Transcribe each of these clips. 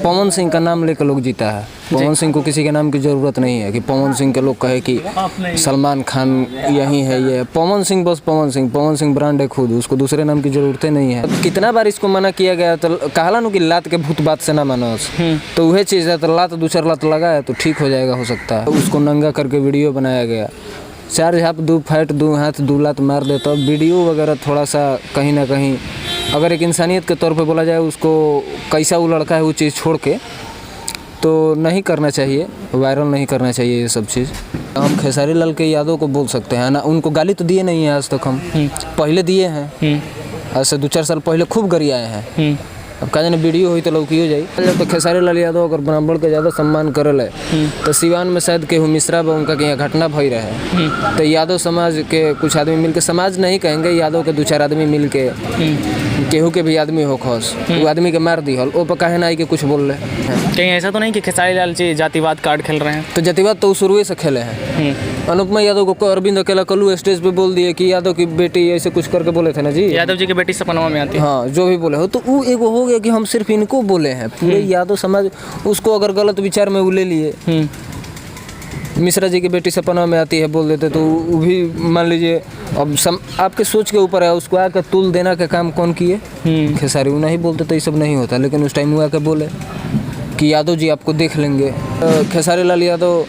पवन सिंह का नाम लेकर लोग जीता है। पवन सिंह को किसी के नाम की ज़रूरत नहीं है कि पवन सिंह के लोग कहे कि सलमान खान यही है ये पवन सिंह, बस पवन सिंह ब्रांड है खुद, उसको दूसरे नाम की ज़रूरत नहीं है। कितना बार इसको मना किया गया तो कहला नु कि लात के भूत बात से ना मानो, तो वह चीज़ है तो लात दूसरा लात लगाए तो ठीक हो जाएगा, हो सकता है। उसको नंगा करके वीडियो बनाया गया, 4 झाप 2 फैट 2 हाथ 2 लात मार देता। वीडियो वगैरह थोड़ा सा कहीं ना कहीं अगर एक इंसानियत के तौर पे बोला जाए, उसको कैसा वो लड़का है वो चीज़ छोड़ के तो नहीं करना चाहिए, वायरल नहीं करना चाहिए ये सब चीज़। हम खेसारी लाल के यादव को बोल सकते हैं ना, उनको गाली तो दिए नहीं है आज तक, हम पहले दिए हैं, आज से 2-4 साल पहले खूब गरियाए हैं। अब का जाने वीडियो हुई तो लौकी हो जाए। जब तो खेसारी लाल यादव अगर ब्राह्मण के ज़्यादा सम्मान करल है तो सिवान में शायद केहू मिश्रा बा उनका के यहाँ घटना भई रहे, तो यादव समाज के कुछ आदमी मिल के, समाज नहीं कहेंगे, यादव के 2-4 आदमी मिल के केहू के भी आदमी हो खस वो आदमी के मार दी हल, ओ पर काहे ना आई के कुछ बोल रहे हैं। कहीं ऐसा तो नहीं कि खेसारी लाल जी जातिवाद कार्ड खेल रहे हैं? तो जातिवाद तो शुरू से खेले हैं। अनुपमा यादव को अरविंद अकेला कल्लू स्टेज पे बोल दिए कि यादव की बेटी ऐसे कुछ करके बोले थे ना जी, यादव जी की बेटी सपनवा में आती है। हाँ, जो भी बोले हो तो वो एगो हो गया कि हम सिर्फ इनको बोले हैं, पूरे यादव समाज उसको अगर गलत विचार में वो ले लिए। मिश्रा जी की बेटी सपना में आती है बोल देते तो वो भी मान लीजिए अब आपके सोच के ऊपर है, उसको आकर तुल देना का काम कौन किए? खेसारी। वो नहीं बोलते तो ये सब नहीं होता, लेकिन उस टाइम वो आकर बोले कि यादव जी आपको देख लेंगे। खेसारी लाल यादव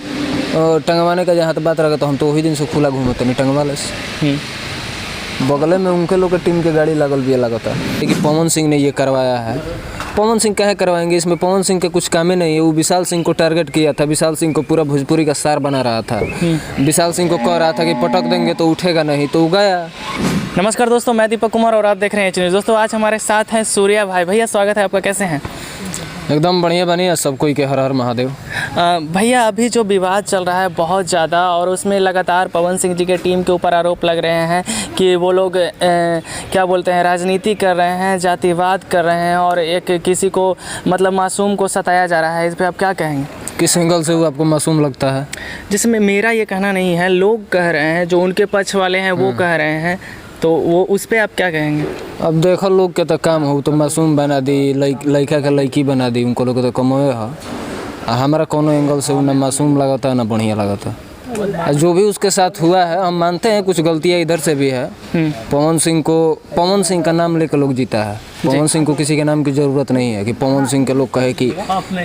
टंगवाने का जहाँ तक बात रहा तो हम तो वही दिन से खुला घूमते नहीं टंगवाले से। बगले में उनके लोग के टीम के गाड़ी लागल भी लगता है कि पवन सिंह ने ये करवाया है। पवन सिंह कहे करवाएंगे, इसमें पवन सिंह के कुछ कामें नहीं है। वो विशाल सिंह को टारगेट किया था, विशाल सिंह को पूरा भोजपुरी का सार बना रहा था। विशाल सिंह को कह रहा था कि पटक देंगे तो उठेगा नहीं, तो वो गया। नमस्कार दोस्तों, मैं दीपक कुमार और आप देख रहे हैं न्यूज़। दोस्तों आज हमारे साथ हैं सूर्या भाई। भैया स्वागत है आपका, कैसे हैं? एकदम बढ़िया बनिए, सब कोई के हर हर महादेव। भैया अभी जो विवाद चल रहा है बहुत ज़्यादा, और उसमें लगातार पवन सिंह जी के टीम के ऊपर आरोप लग रहे हैं कि वो लोग क्या बोलते हैं, राजनीति कर रहे हैं, जातिवाद कर रहे हैं, और एक किसी को मतलब मासूम को सताया जा रहा है। इस पर आप क्या कहेंगे? किस एंगल से वो आपको मासूम लगता है? जिसमें मेरा ये कहना नहीं है, लोग कह रहे हैं, जो उनके पक्ष वाले हैं वो कह रहे हैं, तो वो उस पर आप क्या कहेंगे? अब देखो लोग के तो काम हो तो मासूम बना दी, लड़का के लड़की बना दी, उनको लोग तो कमोए है। हमारा कोनो एंगल से ना मासूम लगता है ना बढ़िया लगता है। जो भी उसके साथ हुआ है हम मानते हैं कुछ गलतियाँ इधर से भी है। पवन सिंह का नाम लेकर लोग जीता है। पवन सिंह को किसी के नाम की ज़रूरत नहीं है कि पवन सिंह के लोग कहे कि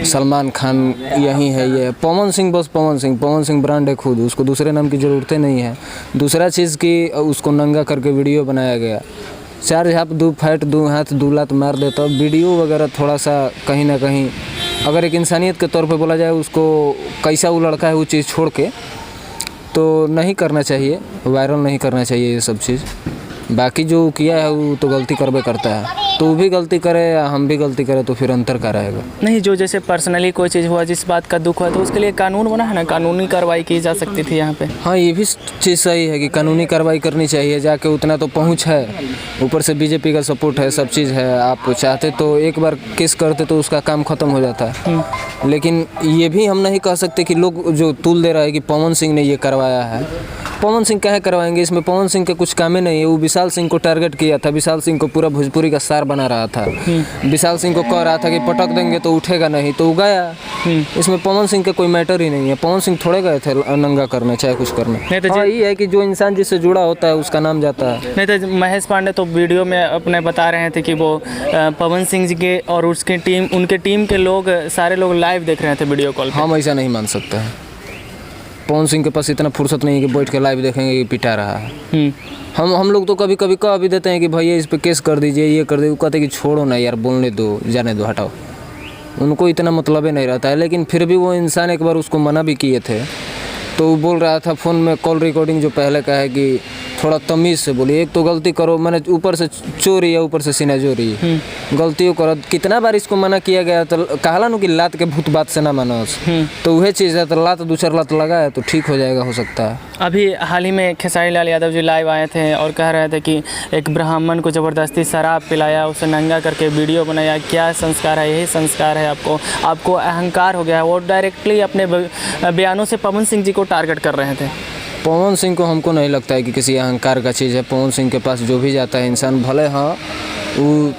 सलमान खान यही है ये पवन सिंह, बस पवन सिंह ब्रांड है खुद, उसको दूसरे नाम की ज़रूरत नहीं है। दूसरा चीज़ कि उसको नंगा करके वीडियो बनाया गया, 4 झाप 2 फैट 2 हाथ 2 लात मार देता। वीडियो वगैरह थोड़ा सा कहीं ना कहीं अगर एक इंसानियत के तौर पे बोला जाए, उसको कैसा वो लड़का है वो चीज़ छोड़ के तो नहीं करना चाहिए, वायरल नहीं करना चाहिए ये सब चीज़। बाकी जो किया है वो तो गलती करबे करता है, तो वो भी गलती करे या हम भी गलती करें तो फिर अंतर का रहेगा। नहीं, जो जैसे पर्सनली कोई चीज़ हुआ, जिस बात का दुख हुआ, तो उसके लिए कानून बना है ना, कानूनी कार्रवाई की जा सकती थी यहाँ पे। हाँ, ये भी चीज़ सही है कि कानूनी कार्रवाई करनी चाहिए, जाके उतना तो पहुँच है, ऊपर से बीजेपी का सपोर्ट है, सब चीज़ है। आप चाहते तो एक बार केस करते तो उसका काम ख़त्म हो जाता है। लेकिन ये भी हम नहीं कह सकते कि लोग जो तुल दे रहा है कि पवन सिंह ने ये करवाया है। पवन सिंह कहे करवाएंगे, इसमें पवन सिंह के कुछ कामें नहीं है। वो विशाल सिंह को टारगेट किया था, विशाल सिंह को पूरा भोजपुरी का सार बना रहा था। विशाल सिंह को कह रहा था कि पटक देंगे तो उठेगा नहीं, तो वो गया। इसमें पवन सिंह का कोई मैटर ही नहीं है। पवन सिंह थोड़े गए थे नंगा करने, चाहे कुछ करने। नहीं तो ये है कि जो इंसान जिससे जुड़ा होता है उसका नाम जाता है। नहीं तो महेश पांडे तो वीडियो में अपने बता रहे थे कि वो पवन सिंह जी के और उसके उनके टीम के लोग सारे लोग लाइव देख रहे थे वीडियो कॉल। हम ऐसा नहीं मान सकते हैं। पवन सिंह के पास इतना फुर्सत नहीं है कि बैठ के लाइव देखेंगे कि पिटा रहा है। हम लोग तो कभी कभी कह भी देते हैं कि भैया इस पे केस कर दीजिए, ये कर दीजिए। वो कहते हैं कि छोड़ो ना यार, बोलने दो, जाने दो, हटाओ। उनको इतना मतलब ही नहीं रहता है। लेकिन फिर भी वो इंसान एक बार उसको मना भी किए थे, तो वो बोल रहा था फ़ोन में कॉल रिकॉर्डिंग जो पहले का है कि थोड़ा तमीज़ से बोलिए, एक तो गलती करो, मैंने ऊपर से चोरी है, ऊपर से सीना चोरी, गलतियों करो। कितना बार इसको मना किया गया तो कहला नु कि लात के भूत बात से ना मानो, तो वह चीज़ है तो लात दूसरा लात लगाए तो ठीक हो जाएगा, हो सकता है। अभी हाल ही में खेसारी लाल यादव जी लाइव आए थे और कह रहे थे कि एक ब्राह्मण को ज़बरदस्ती शराब पिलाया, उसे नंगा करके वीडियो बनाया। क्या संस्कार है? यही संस्कार है आपको अहंकार हो गया है। वो डायरेक्टली अपने बयानों से पवन सिंह जी को टारगेट कर रहे थे। पवन सिंह को हमको नहीं लगता है कि किसी अहंकार का चीज़ है। पवन सिंह के पास जो भी जाता है इंसान, भले हाँ वो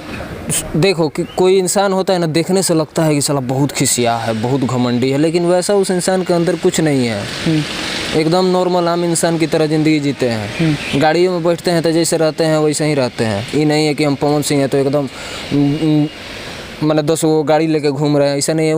देखो कि कोई इंसान होता है ना, देखने से लगता है कि साला बहुत खिसिया है, बहुत घमंडी है, लेकिन वैसा उस इंसान के अंदर कुछ नहीं है। एकदम नॉर्मल आम इंसान की तरह ज़िंदगी जीते हैं। गाड़ियों में बैठते हैं तो जैसे रहते हैं वैसे ही रहते हैं। ये नहीं है कि हम पवन सिंह हैं तो एकदम मतलब 10 वो गाड़ी लेके घूम रहे हैं, ऐसा नहीं है।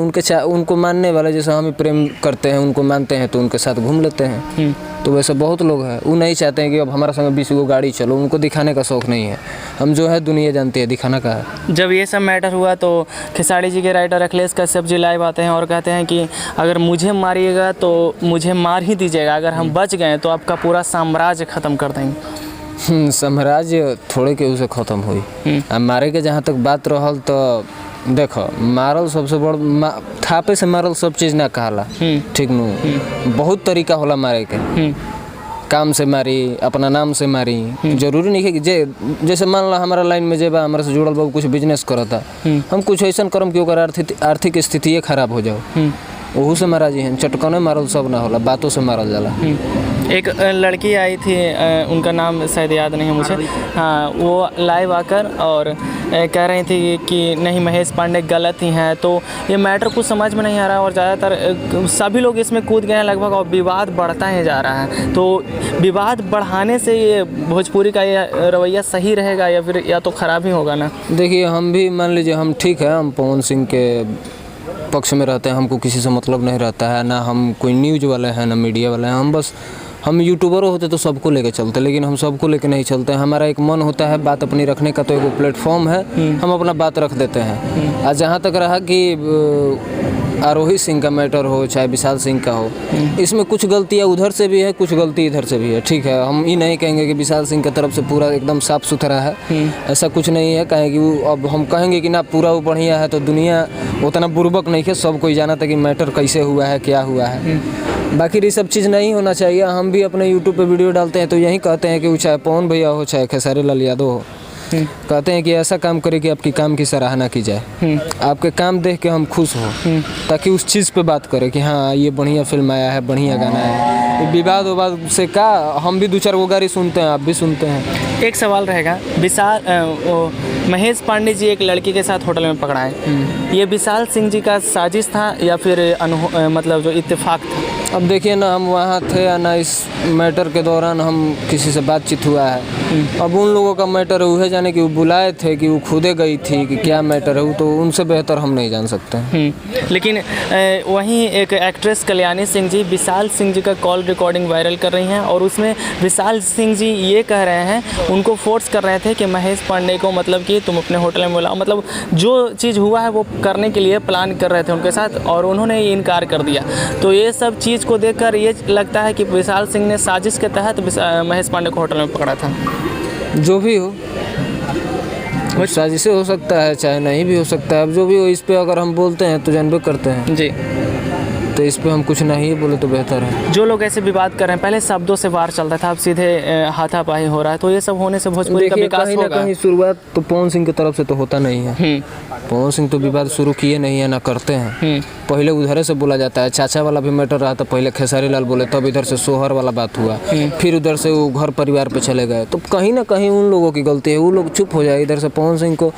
उनको मानने वाले जैसे हम ही प्रेम करते हैं, उनको मानते हैं तो उनके साथ घूम लेते हैं। तो वैसे बहुत लोग हैं, वो नहीं चाहते हैं कि अब हमारा संग 20 गो गाड़ी चलो, उनको दिखाने का शौक़ नहीं है। हम जो है दुनिया जानती है, दिखाना का है। जब ये सब मैटर हुआ तो खेसारी जी के राइटर अखिलेश कश्यप जी लाइव आते हैं और कहते हैं कि अगर मुझे मारिएगा तो मुझे मार ही दीजिएगा, अगर हम बच गए तो आपका पूरा साम्राज्य ख़त्म कर देंगे। साम्राज्य थोड़े के उसे ख़त्म हुई। अब मारे के जहाँ तक बात रहल तो देखो, मारल सबसे बड़ थापे से मारल सब चीज़ ना कहला, ठीक नु। बहुत तरीका होला मारे के। काम से मारी, अपना नाम से मारी, जरूरी नहीं है कि जैसे मान ला हमारा लाइन में जेबा हमारे से जुड़ल बा कुछ बिजनेस करता, हम कुछ ऐसा करम कि ओकर आर्थिक स्थिति खराब हो जाओ, वहू से मारा जी हैं। चटकने मारल सब ना होला, बातों से मारल जाला। एक लड़की आई थी, उनका नाम शायद याद नहीं है मुझे, हाँ, वो लाइव आकर और कह रही थी कि नहीं महेश पांडे गलत ही हैं। तो ये मैटर कुछ समझ में नहीं आ रहा और ज़्यादातर सभी लोग इसमें कूद गए हैं लगभग, और विवाद बढ़ता ही जा रहा है। तो विवाद बढ़ाने से ये भोजपुरी का ये रवैया सही रहेगा या फिर या तो ख़राब ही होगा ना? देखिए, हम भी मान लीजिए हम ठीक है, हम पवन सिंह के पक्ष में रहते हैं, हमको किसी से मतलब नहीं रहता है, ना हम कोई न्यूज़ वाले हैं ना मीडिया वाले हैं। हम यूट्यूबर होते तो सबको लेके चलते, लेकिन हम सबको लेके नहीं चलते। हमारा एक मन होता है बात अपनी रखने का, तो एक प्लेटफॉर्म है, हम अपना बात रख देते हैं। आज जहाँ तक रहा कि आरोही सिंह का मैटर हो चाहे विशाल सिंह का हो, इसमें कुछ गलतियाँ उधर से भी है, कुछ गलती इधर से भी है। ठीक है, हम ये नहीं कहेंगे कि विशाल सिंह की तरफ से पूरा एकदम साफ़ सुथरा है, ऐसा कुछ नहीं है। कहें कि वो अब हम कहेंगे कि ना पूरा वो बढ़िया है, तो दुनिया उतना बुर्बक नहीं है, सब कोई जाना था कि मैटर कैसे हुआ है, क्या हुआ है। बाकी ये सब चीज़ नहीं होना चाहिए। हम भी अपने यूट्यूब पे वीडियो डालते हैं तो यही कहते हैं कि वो चाहे पवन भैया हो चाहे खेसारी लाल यादव हो, कहते हैं कि ऐसा काम करें कि आपकी काम की सराहना की जाए, आपके काम देख के हम खुश हो, ताकि उस चीज़ पे बात करें कि हाँ ये बढ़िया फिल्म आया है, बढ़िया गाना है। विवाद विवाद से का हम भी 2-4 वो गाड़ी सुनते हैं, आप भी सुनते हैं। एक सवाल रहेगा, महेश पांडे जी एक लड़की के साथ होटल में पकड़ाए, ये विशाल सिंह जी का साजिश था या फिर मतलब जो इत्तेफाक था? अब देखिए ना, हम वहाँ थे या ना, इस मैटर के दौरान हम किसी से बातचीत हुआ है। अब उन लोगों का मैटर है, वह जाने कि वो बुलाए थे कि वो खुदे गई थी कि क्या मैटर है, वो तो उनसे बेहतर हम नहीं जान सकते। लेकिन वहीं एक एक्ट्रेस कल्याणी सिंह जी विशाल सिंह जी का कॉल रिकॉर्डिंग वायरल कर रही हैं और उसमें विशाल सिंह जी ये कह रहे हैं, उनको फोर्स कर रहे थे कि महेश पांडे को मतलब कि तुम अपने होटल में बुलाओ, मतलब जो चीज़ हुआ है वो करने के लिए प्लान कर रहे थे उनके साथ, और उन्होंने ये इनकार कर दिया। तो ये सब चीज़ को देखकर ये लगता है कि विशाल सिंह ने साजिश के तहत महेश पांडे को होटल में पकड़ा था। जो भी हो, साजिश हो सकता है चाहे नहीं भी हो सकता है। अब जो भी हो, इस पे अगर हम बोलते हैं तो जानबे करते हैं जी, तो इस पे हम कुछ नहीं बोले तो बेहतर है। जो लोग ऐसे विवाद कर रहे हैं, पहले शब्दों से वार चलता था, अब सीधे हाथापाई हो रहा है, तो ये सब होने से भोजपुरी का विकास होगा? कहीं ना कहीं शुरुआत तो पवन सिंह की तरफ से तो होता नहीं है। पवन सिंह तो विवाद शुरू किए नहीं है, ना करते हैं। पहले उधर से बोला जाता है, चाचा वाला भी मैटर रहा था, पहले खेसारी लाल बोले, तब इधर से सोहर वाला बात हुआ, फिर उधर से वो घर परिवार पे चले गए। तो कहीं ना कहीं उन लोगों की गलती है, वो लोग चुप हो जाए। इधर से पवन सिंह को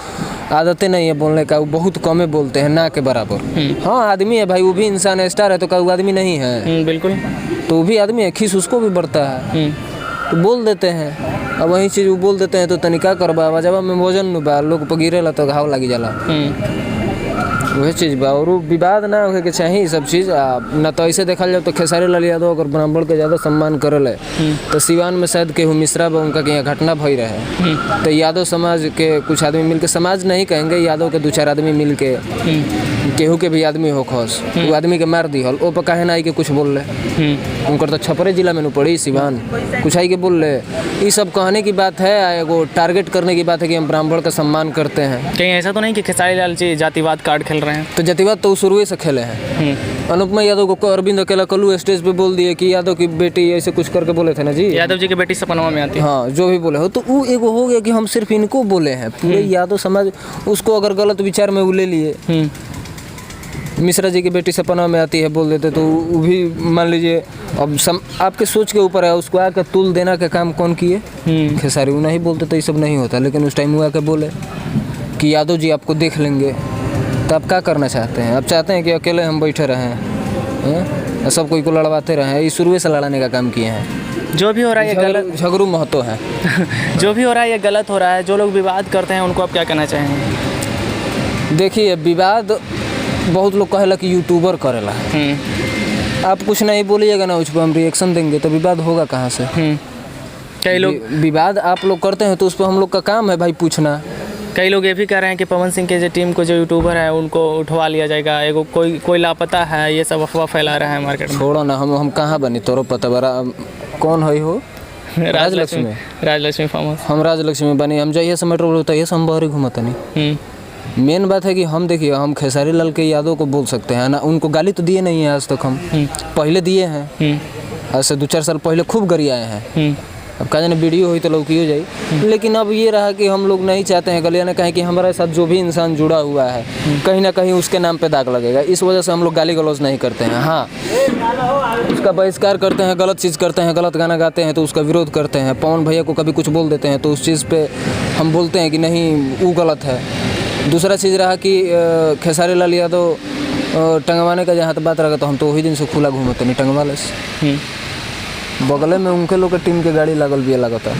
आदतें नहीं है बोलने का, वो बहुत कम बोलते हैं, ना के बराबर। हाँ, आदमी है भाई, वो भी इंसान है, स्टार है, तो वो आदमी नहीं है? बिल्कुल, तो वो भी आदमी है, खीस उसको भी बढ़ता है, तो बोल देते हैं। अब वही चीज़ वो बोल देते हैं तो तनिका करबा जब में वजन न बा, लोग पर गिरेला तो घाव लगी जाला, वही चीज़ बा। और विवाद ना होके चाहिए सब चीज़। ना तो ऐसे देखा जाए तो खेसारी लाल यादव अगर ब्राह्मण के ज़्यादा सम्मान करल है, तो सिवान में शायद केहू मिश्रा बा, उनका यहाँ घटना भई रहे, तो यादव समाज के कुछ आदमी मिलके, समाज नहीं कहेंगे, यादव के 2-4 आदमी मिल के, केहू के भी आदमी हो खस, वो आदमी के मार दी हल, ओ पर काहे ना आई के कुछ बोल ले। उनकर तो छपरे जिला में पड़ी सिवान, कुछ आई के बोल ले। ये सब कहने की बात है, एगो टारगेट करने की बात है कि हम ब्राह्मण का सम्मान करते हैं। कहीं ऐसा तो नहीं कि खेसारी लाल जी जातिवाद कार्ड खेल रहे हैं? तो जातिवाद तो शुरू से खेले हैं। अनुपमा यादव को अरविंद अकेला कल्लू स्टेज पे बोल दिए कि यादव की बेटी ऐसे कुछ करके बोले थे ना जी, यादव जी की बेटी सपनवा में आती है। हाँ, जो भी बोले हो, तो वो एगो हो गया कि हम सिर्फ इनको बोले हैं, पूरे यादव समाज उसको अगर गलत विचार में वो ले लिए। मिश्रा जी की बेटी सपना में आती है बोल देते, तो वो भी मान लीजिए अब आपके सोच के ऊपर है, उसको आकर तुल देना का काम कौन किए? खेसारी। वो नहीं बोलते तो ये सब नहीं होता, लेकिन उस टाइम वो आके बोले। कि यादव जी आपको देख लेंगे, तो आप क्या करना चाहते हैं? आप चाहते हैं कि अकेले हम बैठे रहें हैं? सब कोई को लड़वाते रहें? ये शुरू से लड़ाने का काम किए हैं। जो भी हो रहा है ये गलत, झगड़ू महतो है। जो भी हो रहा है ये गलत हो रहा है। जो लोग विवाद करते हैं उनको आप क्या कहना चाहेंगे? देखिए, विवाद बहुत लोग कहेला कि यूट्यूबर करेला। आप कुछ नहीं बोलिएगा ना, उस पर हम रिएक्शन देंगे तो विवाद होगा कहाँ से? कई लोग विवाद आप लोग करते हैं तो उस पर हम लोग का काम है भाई पूछना। कई लोग ये भी कह रहे हैं कि पवन सिंह के जो टीम को जो यूट्यूबर है उनको उठवा लिया जाएगा, एगो कोई लापता है, ये सब अफवाह फैला रहा है मार्केट में। छोड़ो ना, हम कहाँ बनी तोरो पता बरा कौन है हो? Rajlakshmi farm house. हम राजलक्ष्मी बनी, हम जाइए से मेट्रो बोलता है हम बाहर घूमता नहीं। मेन बात है कि हम देखिए, हम खेसारी लाल के यादव को बोल सकते हैं ना, उनको गाली तो दिए नहीं है आज तक। हम पहले दिए हैं, आज से 2-4 साल पहले खूब गरियाए हैं। अब कहा जाने वीडियो हुई तो लौकी हो जाए। लेकिन अब ये रहा कि हम लोग नहीं चाहते हैं गलियाना, कहें कि हमारे साथ जो भी इंसान जुड़ा हुआ है कहीं ना कहीं उसके नाम पे दाग लगेगा। इस वजह से हम लोग गाली गलौज नहीं करते हैं। हाँ, उसका बहिष्कार करते हैं, गलत चीज़ करते हैं, गलत गाना गाते हैं तो उसका विरोध करते हैं। पवन भैया को कभी कुछ बोल देते हैं तो उस चीज़ पे हम बोलते हैं कि नहीं वो गलत है। दूसरा चीज़ रहा कि खेसारी लाल यादव टंगवाने का जहाँ तक बात रहा तो हम तो वही दिन से खुला घूमते नहीं टंगवाले से। बगले में उनके लोग के टीम के गाड़ी लागल भी लगता।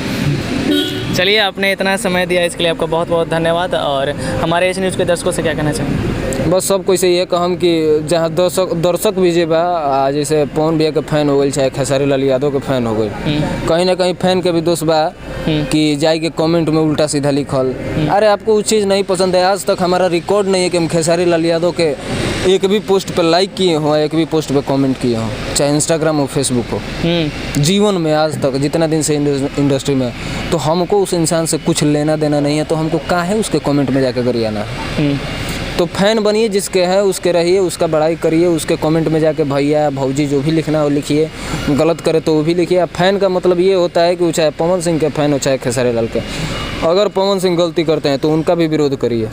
चलिए, आपने इतना समय दिया इसके लिए आपका बहुत बहुत धन्यवाद। और हमारे एच न्यूज़ के दर्शकों से क्या कहना चाहेंगे? बस सब कोई से ये कहम कि जहाँ दर्शक भी जे बा, जैसे पवन भैया के फैन हो गए चाहे खेसारी लाल यादव के फैन हो गए, कहीं ना कहीं फैन के भी दोस्त बा कि जाए के कमेंट में उल्टा सीधा लिखल। अरे आपको वो चीज़ नहीं पसंद है, आज तक हमारा रिकॉर्ड नहीं है कि हम खेसारी लाल यादव के एक भी पोस्ट पर लाइक किए हों, एक भी पोस्ट पर कमेंट किए हों, चाहे इंस्टाग्राम हो फेसबुक हो। जीवन में आज तक जितना दिन से इंडस्ट्री में, तो हमको उस इंसान से कुछ लेना देना नहीं है, तो हमको काहे उसके कमेंट में जाकर गरियाना है? तो फैन बनिए, जिसके है उसके रहिए, उसका बड़ाई करिए, उसके कमेंट में जाके भैया भौजी जो भी लिखना हो लिखिए, गलत करे तो वो भी लिखिए। फैन का मतलब ये होता है कि चाहे पवन सिंह के फैन हो चाहे खेसारी लाल के, अगर पवन सिंह गलती करते हैं तो उनका भी विरोध करिए।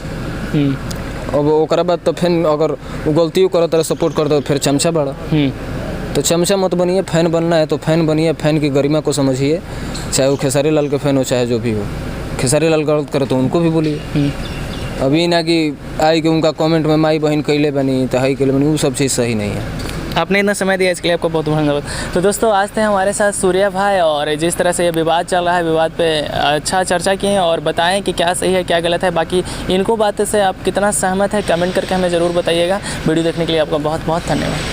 अब ओकरा बाद तो फिर अगर वो गलती करता है सपोर्ट करता है तो फिर चमचा बड़ा। तो चमचा मत बनिए, फैन बनना है तो फैन बनिए, फैन की गरिमा को समझिए, चाहे वो खेसारी लाल के फैन हो चाहे जो भी हो। खेसारी लाल गलत करे तो उनको भी बोलिए। अभी ना कि आई कि उनका कमेंट में माई बहन कैले बनी तो हाई कैले बनी, वो सब चीज़ सही नहीं है। आपने इतना समय दिया इसके लिए आपको बहुत बहुत धन्यवाद। तो दोस्तों, आज थे हमारे साथ सूर्या भाई, और जिस तरह से ये विवाद चल रहा है, विवाद पे अच्छा चर्चा किए हैं और बताएं कि क्या सही है क्या गलत है। बाकी इनको बातों से आप कितना सहमत है कमेंट करके हमें ज़रूर बताइएगा। वीडियो देखने के लिए आपका बहुत बहुत धन्यवाद।